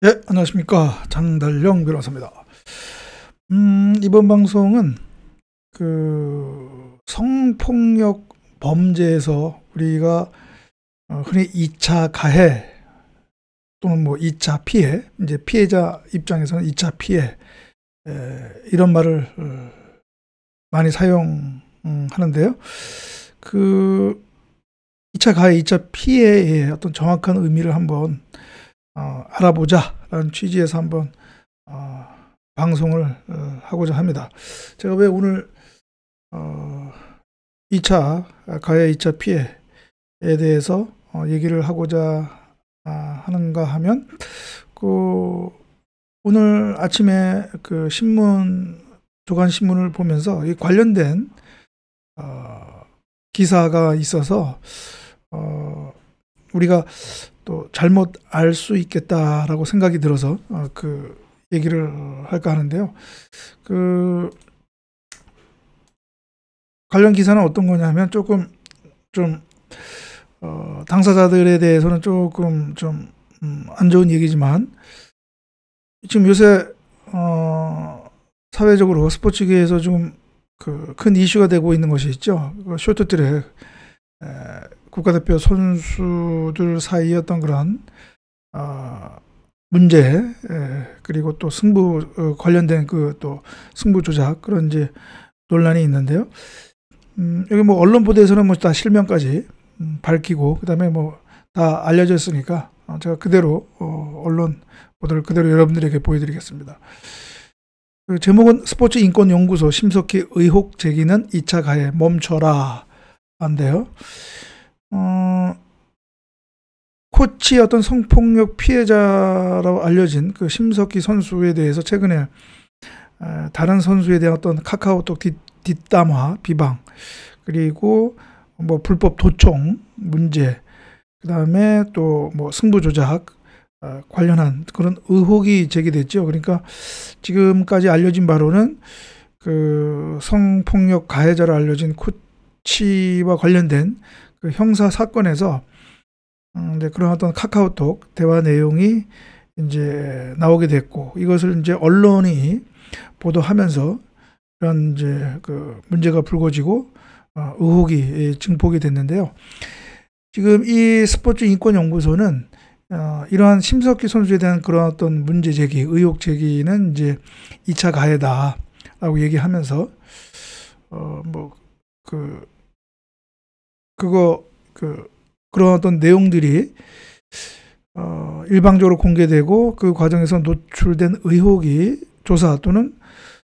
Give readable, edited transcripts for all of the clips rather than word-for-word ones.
예, 안녕하십니까. 장달령 변호사입니다. 이번 방송은 성폭력 범죄에서 우리가 흔히 2차 가해 또는 뭐 2차 피해, 이제 피해자 입장에서는 2차 피해, 이런 말을 많이 사용하는데요. 2차 가해, 2차 피해의 어떤 정확한 의미를 한번 알아보자라는 취지에서 한번 방송을 하고자 합니다. 제가 왜 오늘 2차 가해, 2차 피해에 대해서 얘기를 하고자 하는가 하면 오늘 아침에 조간 신문을 보면서 이 관련된 기사가 있어서 우리가 또 잘못 알 수 있겠다라고 생각이 들어서 얘기를 할까 하는데요. 관련 기사는 어떤 거냐면 조금 좀 당사자들에 대해서는 조금 좀 안 좋은 얘기지만, 지금 요새 사회적으로 스포츠계에서 좀 큰 이슈가 되고 있는 것이 있죠. 쇼트트랙 국가대표 선수들 사이의 어떤 그런 문제, 그리고 또 승부 관련된 또 승부 조작, 그런 이제 논란이 있는데요. 여기 뭐 언론 보도에서는 뭐 다 실명까지 밝히고 그다음에 뭐 다 알려져 있으니까 제가 그대로 언론 보도를 그대로 여러분들에게 보여드리겠습니다. 제목은 스포츠인권연구소 심석희 의혹 제기는 2차 가해 멈춰라 한데요. 코치의 어떤 성폭력 피해자라고 알려진 심석희 선수에 대해서 최근에 다른 선수에 대한 어떤 카카오톡 뒷담화, 비방, 그리고 뭐 불법 도청 문제, 그 다음에 또 뭐 승부 조작 관련한 그런 의혹이 제기됐죠. 그러니까 지금까지 알려진 바로는 성폭력 가해자로 알려진 코치와 관련된 형사 사건에서 이제 그런 어떤 카카오톡 대화 내용이 이제 나오게 됐고, 이것을 이제 언론이 보도하면서 그런 이제 문제가 불거지고 의혹이 증폭이 됐는데요. 지금 이 스포츠인권연구소는 이러한 심석희 선수에 대한 그런 어떤 문제 제기, 의혹 제기는 이제 2차 가해다라고 얘기하면서 그런 어떤 내용들이 일방적으로 공개되고 그 과정에서 노출된 의혹이 조사 또는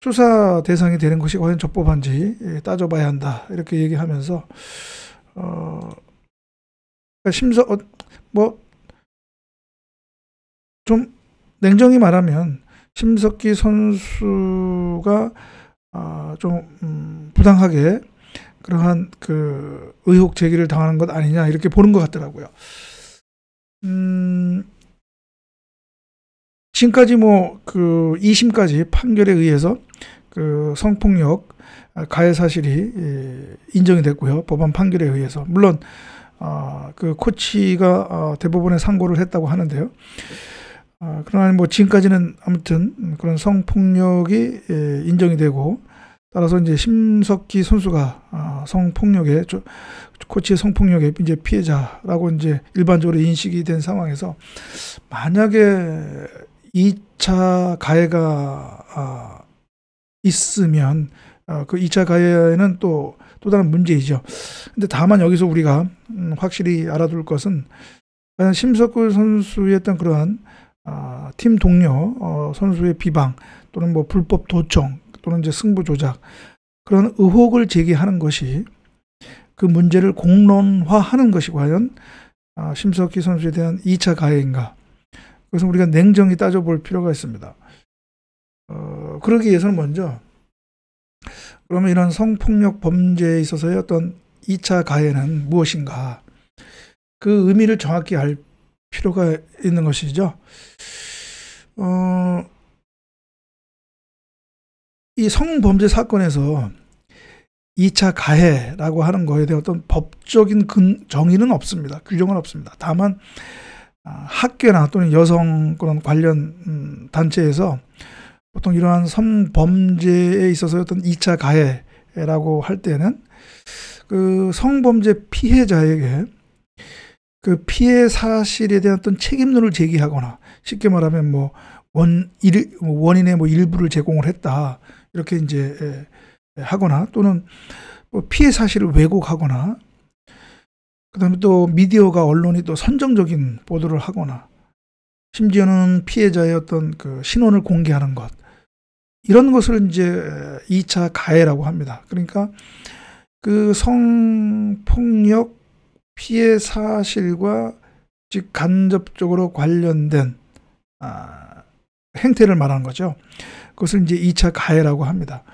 수사 대상이 되는 것이 과연 적법한지 따져봐야 한다, 이렇게 얘기하면서 좀 냉정히 말하면 심석희 선수가 좀 부당하게 그러한 의혹 제기를 당하는 것 아니냐, 이렇게 보는 것 같더라고요. 지금까지 2심까지 판결에 의해서 성폭력 가해 사실이 인정이 됐고요. 법원 판결에 의해서. 물론 코치가 대법원에 상고를 했다고 하는데요. 그러나 뭐 지금까지는 아무튼 그런 성폭력이 인정이 되고, 따라서 이제 심석희 선수가 코치의 성폭력의 이제 피해자라고 이제 일반적으로 인식이 된 상황에서, 만약에 2차 가해가 있으면 그 2차 가해는 또 다른 문제이죠. 근데 다만 여기서 우리가 확실히 알아둘 것은, 심석희 선수의 어떤 그러한 팀 동료 선수의 비방 또는 뭐 불법 도청 또는 이제 승부 조작, 그런 의혹을 제기하는 것이 그 문제를 공론화하는 것이 과연 심석희 선수에 대한 2차 가해인가, 그것은 우리가 냉정히 따져볼 필요가 있습니다. 그러기 위해서는 먼저, 그러면 이런 성폭력 범죄에 있어서의 어떤 2차 가해는 무엇인가, 그 의미를 정확히 알 필요가 있는 것이죠. 이 성범죄 사건에서 2차 가해라고 하는 거에 대한 어떤 법적인 정의는 없습니다. 규정은 없습니다. 다만 학교나 또는 여성 그런 관련 단체에서 보통 이러한 성범죄에 있어서 어떤 2차 가해라고 할 때는 그 성범죄 피해자에게 그 피해 사실에 대한 어떤 책임론을 제기하거나, 쉽게 말하면 뭐 원인의 뭐 일부를 제공을 했다 이렇게 이제 하거나, 또는 뭐 피해 사실을 왜곡하거나, 그다음에 또 미디어가, 언론이 또 선정적인 보도를 하거나, 심지어는 피해자의 어떤 그 신원을 공개하는 것, 이런 것을 이제 2차 가해라고 합니다. 그러니까 그 성폭력 피해 사실과 즉 간접적으로 관련된 행태를 말하는 거죠. 그것을 이제 2차 가해라고 합니다.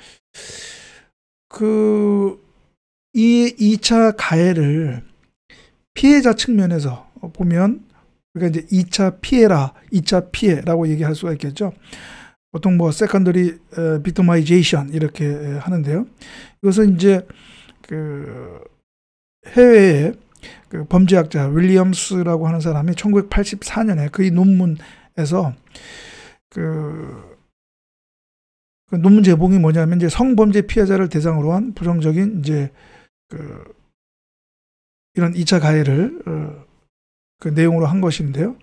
이 2차 가해를 피해자 측면에서 보면, 그러니까 이제 2차 피해라, 2차 피해라고 얘기할 수가 있겠죠. 보통 뭐 세컨더리 빅티마이제이션 이렇게 하는데요. 이것은 이제 그 해외에 그 범죄학자 윌리엄스라고 하는 사람이 1984년에 그의 논문에서 그 논문 제목이 뭐냐면, 이제 성범죄 피해자를 대상으로 한 부정적인 이제 이런 2차 가해를 그 내용으로 한 것인데요.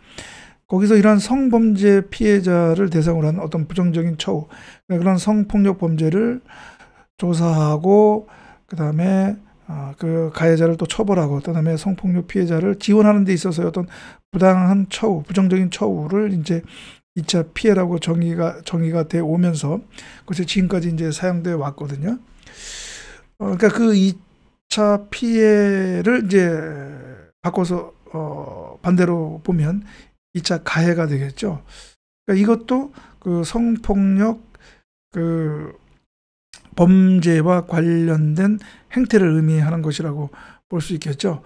거기서 이러한 성범죄 피해자를 대상으로 한 어떤 부정적인 처우, 그런 성폭력 범죄를 조사하고, 그 다음에 그 가해자를 또 처벌하고, 그다음에 성폭력 피해자를 지원하는 데 있어서 어떤 부당한 처우, 부정적인 처우를 이제 2차 피해라고 정의가 돼 오면서 그것이 지금까지 이제 사용돼 왔거든요. 그러니까 그 2차 피해를 이제 바꿔서 반대로 보면 2차 가해가 되겠죠. 그러니까 이것도 그 성폭력 그 범죄와 관련된 행태를 의미하는 것이라고 볼 수 있겠죠.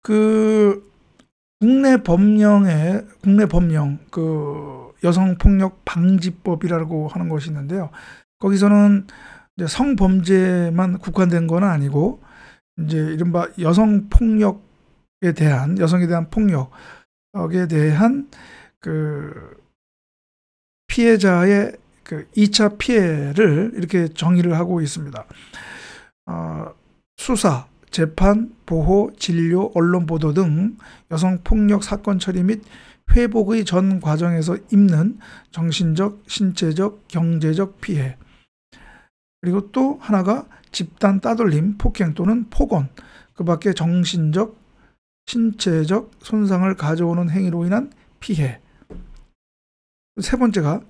그 국내 법령 그 여성폭력 방지법이라고 하는 것이 있는데요. 거기서는 이제 성범죄만 국한된 건 아니고, 이제 이른바 여성에 대한 폭력에 대한 그 피해자의 그 2차 피해를 이렇게 정의를 하고 있습니다. 수사, 재판, 보호, 진료, 언론 보도 등 여성폭력 사건 처리 및 회복의 전 과정에서 입는 정신적, 신체적, 경제적 피해. 그리고 또 하나가 집단 따돌림, 폭행 또는 폭언, 그 밖에 정신적, 신체적 손상을 가져오는 행위로 인한 피해. 세 번째가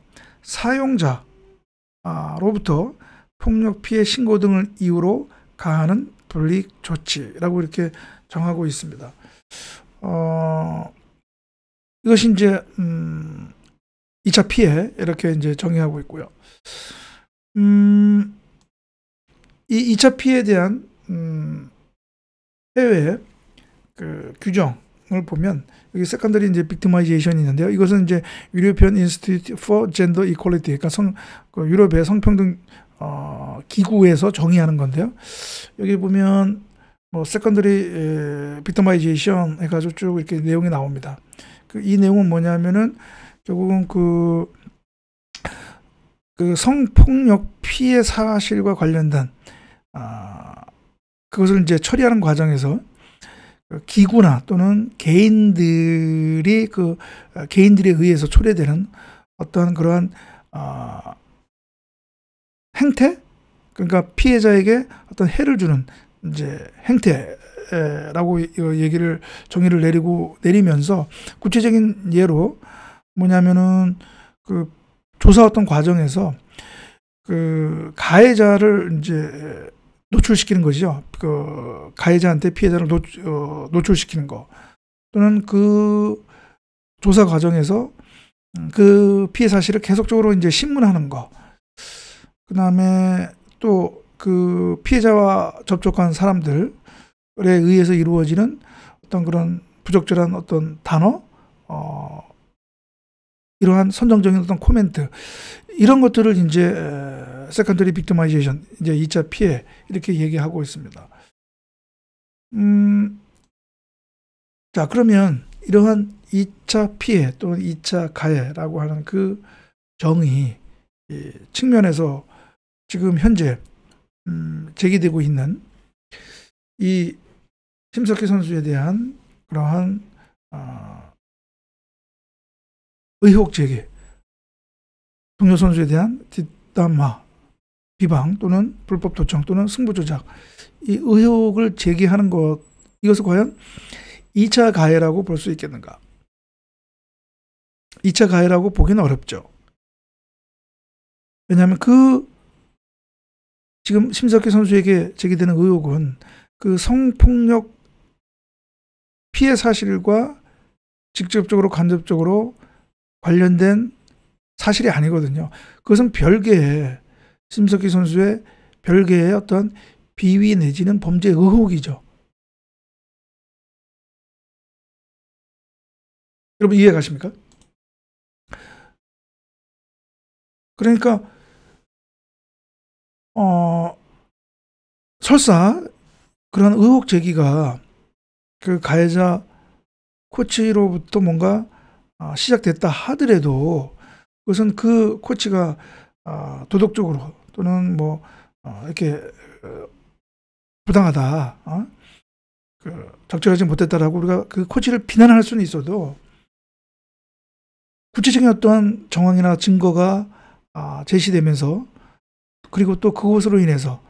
사용자로부터 폭력 피해 신고 등을 이유로 가하는 불이익 조치라고 이렇게 정하고 있습니다. 이것이 이제 2차 피해 이렇게 이제 정의하고 있고요. 이 2차 피해에 대한 해외 그 규정을 보면, 여기 세컨더리 이제 빅티마이제이션이 있는데요. 이것은 이제 유로피언 인스티튜트 for Gender Equality, 그러니까 유럽의 성평등 기구에서 정의하는 건데요. 여기 보면 뭐 세컨더리 빅티마이제이션 해가지고 쭉 이렇게 내용이 나옵니다. 이 내용은 뭐냐면은 결국은 그 성폭력 피해 사실과 관련된 그것을 이제 처리하는 과정에서 기구나 또는 개인들에 의해서 초래되는 어떤 그러한 행태, 그러니까 피해자에게 어떤 해를 주는 이제 행태라고 정의를 내리면서, 구체적인 예로 뭐냐면은 그 조사 어떤 과정에서 그 가해자를 이제 노출시키는 것이죠. 그 가해자한테 피해자를 노출시키는 거, 또는 그 조사 과정에서 그 피해 사실을 계속적으로 이제 신문하는 거, 그 다음에 또 그 피해자와 접촉한 사람들에 의해서 이루어지는 어떤 그런 부적절한 어떤 단어, 이러한 선정적인 어떤 코멘트, 이런 것들을 이제 세컨더리 빅티마이제이션, 이제 2차 피해 이렇게 얘기하고 있습니다. 자, 그러면 이러한 2차 피해 또는 2차 가해라고 하는 그 정의 측면에서 지금 현재 제기되고 있는 이 심석희 선수에 대한 그러한 의혹 제기, 동료 선수에 대한 뒷담화, 비방 또는 불법 도청 또는 승부 조작, 이 의혹을 제기하는 것, 이것을 과연 2차 가해라고 볼 수 있겠는가? 2차 가해라고 보기는 어렵죠. 왜냐하면 지금 심석희 선수에게 제기되는 의혹은 그 성폭력 피해 사실과 직접적으로 간접적으로 관련된 사실이 아니거든요. 그것은 별개의, 심석희 선수의 별개의 어떤 비위 내지는 범죄 의혹이죠. 여러분 이해 가십니까? 그러니까 설사 그런 의혹 제기가 그 가해자 코치로부터 뭔가 시작됐다 하더라도 그것은 그 코치가 도덕적으로 또는 뭐 이렇게 부당하다, 적절하지 못했다라고 우리가 그 코치를 비난할 수는 있어도 구체적인 어떤 정황이나 증거가 제시되면서 그리고 또 그것으로 인해서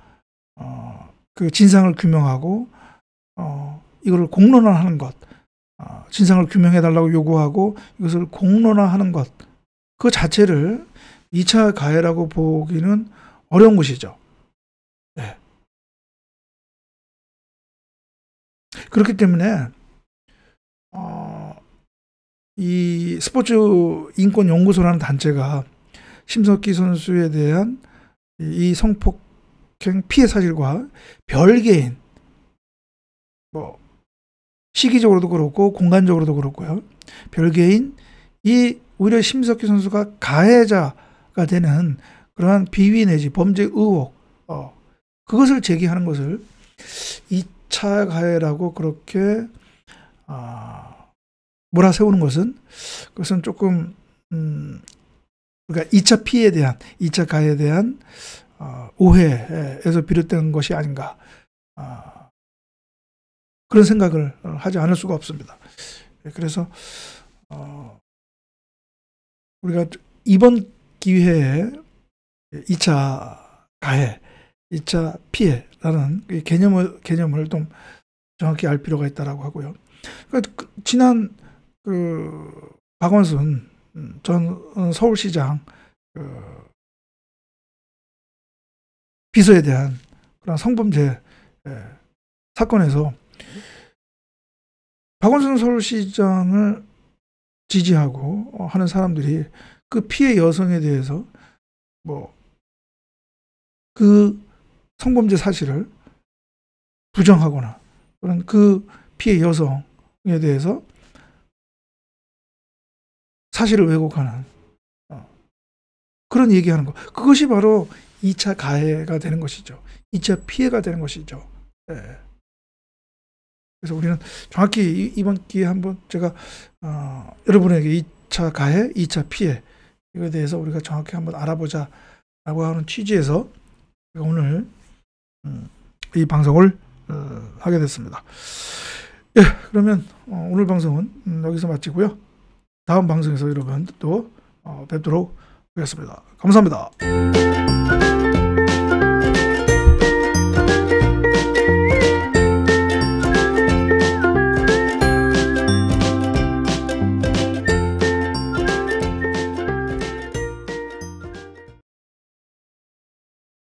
그 진상을 규명하고 이거를 공론화하는 것, 진상을 규명해달라고 요구하고 이것을 공론화하는 것, 그 자체를 2차 가해라고 보기는 어려운 것이죠. 네. 그렇기 때문에 이 스포츠 인권 연구소라는 단체가 심석희 선수에 대한 이 성폭행 피해 사실과 별개인, 뭐 시기적으로도 그렇고 공간적으로도 그렇고요, 별개인 이 오히려 심석희 선수가 가해자가 되는 그러한 비위 내지 범죄 의혹, 그것을 제기하는 것을 2차 가해라고 그렇게 몰아세우는 것은, 그것은 조금 그러니까 2차 피해에 대한, 2차 가해에 대한 오해에서 비롯된 것이 아닌가, 그런 생각을 하지 않을 수가 없습니다. 그래서 우리가 이번 기회에 2차 가해, 2차 피해라는 개념을 좀 정확히 알 필요가 있다라고 하고요. 그러니까 지난 박원순 전 서울시장 비서에 대한 그런 성범죄 사건에서 박원순 서울시장을 지지하고 하는 사람들이 그 피해 여성에 대해서 뭐 그 성범죄 사실을 부정하거나 또는 그 피해 여성에 대해서 사실을 왜곡하는 그런 얘기하는 거, 그것이 바로 2차 가해가 되는 것이죠. 2차 피해가 되는 것이죠. 네. 그래서 우리는 정확히 이번 기회에 한번 제가 여러분에게 2차 가해, 2차 피해 이거에 대해서 우리가 정확히 한번 알아보자 라고 하는 취지에서 오늘 이 방송을 하게 됐습니다. 예, 그러면 오늘 방송은 여기서 마치고요. 다음 방송에서 여러분 또 뵙도록 하겠습니다. 감사합니다.